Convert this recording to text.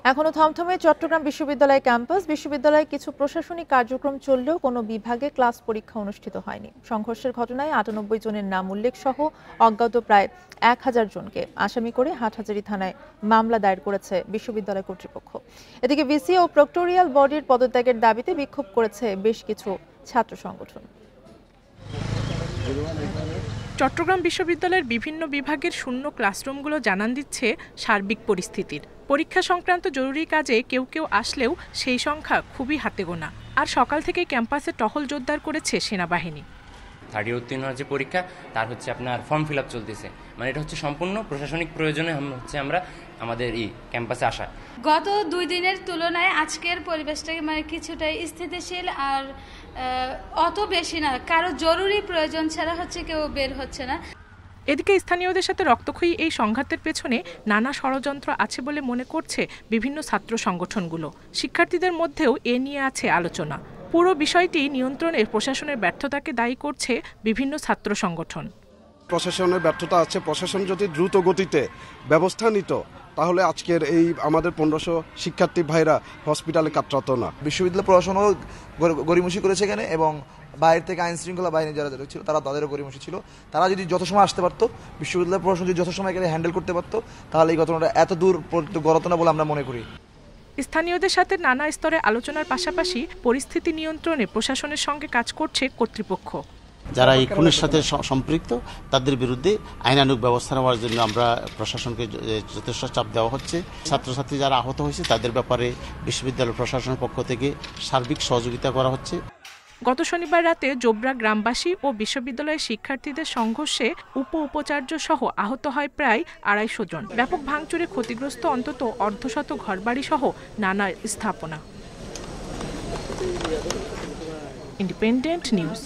এখনো থমথমে চট্টগ্রাম বিশ্ববিদ্যালয় ক্যাম্পাস। বিশ্ববিদ্যালয়ে কিছু প্রশাসনিক কার্যক্রম চললেও কোনো বিভাগে ক্লাস পরীক্ষা অনুষ্ঠিত হয়নি। সংঘর্ষের ঘটনায় ৯৮ জনের নাম উল্লেখ সহ অজ্ঞাত প্রায় ১,০০০ জনকে আসামি করে হাটহাজারী থানায় মামলা দায়ের করেছে বিশ্ববিদ্যালয় কর্তৃপক্ষ। এদিকে ভিসি ও প্রক্টোরিয়াল বডির পদত্যাগের দাবিতে বিক্ষোভ করেছে বেশ কিছু ছাত্র সংগঠন। চট্টগ্রাম বিশ্ববিদ্যালয়ের বিভিন্ন বিভাগের শূন্য ক্লাসরুমগুলো জানান দিচ্ছে সার্বিক পরিস্থিতির। পরীক্ষা সংক্রান্ত জরুরি কাজে কেউ কেউ আসলেও সেই সংখ্যা খুবই হাতে গোনা। আর সকাল থেকে ক্যাম্পাসে টহল জোরদার করেছে সেনাবাহিনী। থার্ড ইয়ার উত্তীর্ণ যে পরীক্ষা তার আপনার ফর্ম ফিল আপ চলতেছে, মানে এটা সম্পূর্ণ প্রশাসনিক প্রয়োজনে আমরা আমাদের ক্যাম্পাসে আসা। গত 2 দিনের তুলনায় আজকের পরিবেশটা কিছুটা স্থিতিশীল, আর অত বেশি না, কারো জরুরি প্রয়োজন ছাড়া কেউ বের হচ্ছে না। এদিকে স্থানীয়দের সাথে রক্তক্ষয়ী এই সংঘাতের পেছনে নানা ষড়যন্ত্র আছে বলে মনে করছে বিভিন্ন ছাত্র সংগঠনগুলো। শিক্ষার্থীদের মধ্যেও এ নিয়ে আছে আলোচনা। পুরো বিষয়টি নিয়ন্ত্রণে প্রশাসনের ব্যর্থতাকে দায়ী করছে বিভিন্ন ছাত্র সংগঠন। প্রশাসনের ব্যর্থতা আছে। প্রশাসন যদি দ্রুত গতিতে ব্যবস্থা নিত তাহলে আজকের এই আমাদের ১৫০০ শিক্ষার্থী ভাইরা হসপিটালে কাতরাতো না। বিশ্ববিদ্যালয় প্রশাসনও গড়িমসি করেছে এখানে, এবং বাইরে থেকে আইন শৃঙ্খলা বাহিনী যারা ছিল তারা তাদেরও গড়িমসি ছিল। তারা যদি যথাসময় আসতে পারতো, বিশ্ববিদ্যালয় প্রশাসন যদি যথাসময় এখানে হ্যান্ডেল করতে পারতো, তাহলে এই ঘটনাটা এত দূর গড়াতো না বলে আমরা মনে করি। স্থানীয়দের সাথে নানা স্তরে আলোচনার পাশাপাশি পরিস্থিতি নিয়ন্ত্রণে প্রশাসনের সঙ্গে কাজ করছে কর্তৃপক্ষ। যারা এই খুনের সাথে সম্পৃক্ত তাদের বিরুদ্ধে আইনানুগ ব্যবস্থা নেওয়ার জন্য আমরা প্রশাসনকে যথেষ্ট চাপ দেওয়া হচ্ছে। ছাত্রছাত্রী যারা আহত হয়েছে তাদের ব্যাপারে বিশ্ববিদ্যালয় প্রশাসনের পক্ষ থেকে সার্বিক সহযোগিতা করা হচ্ছে। গত শনিবার রাতে জোবরা গ্রামবাসী ও বিশ্ববিদ্যালয়ের শিক্ষার্থীদের সংঘর্ষে উপাচার্য সহ আহত হয় প্রায় ২৫০ জন। ব্যাপক ভাঙচুরে ক্ষতিগ্রস্ত অন্তত অর্ধশত ঘরবাড়ি সহ নানা স্থাপনা। Independent news.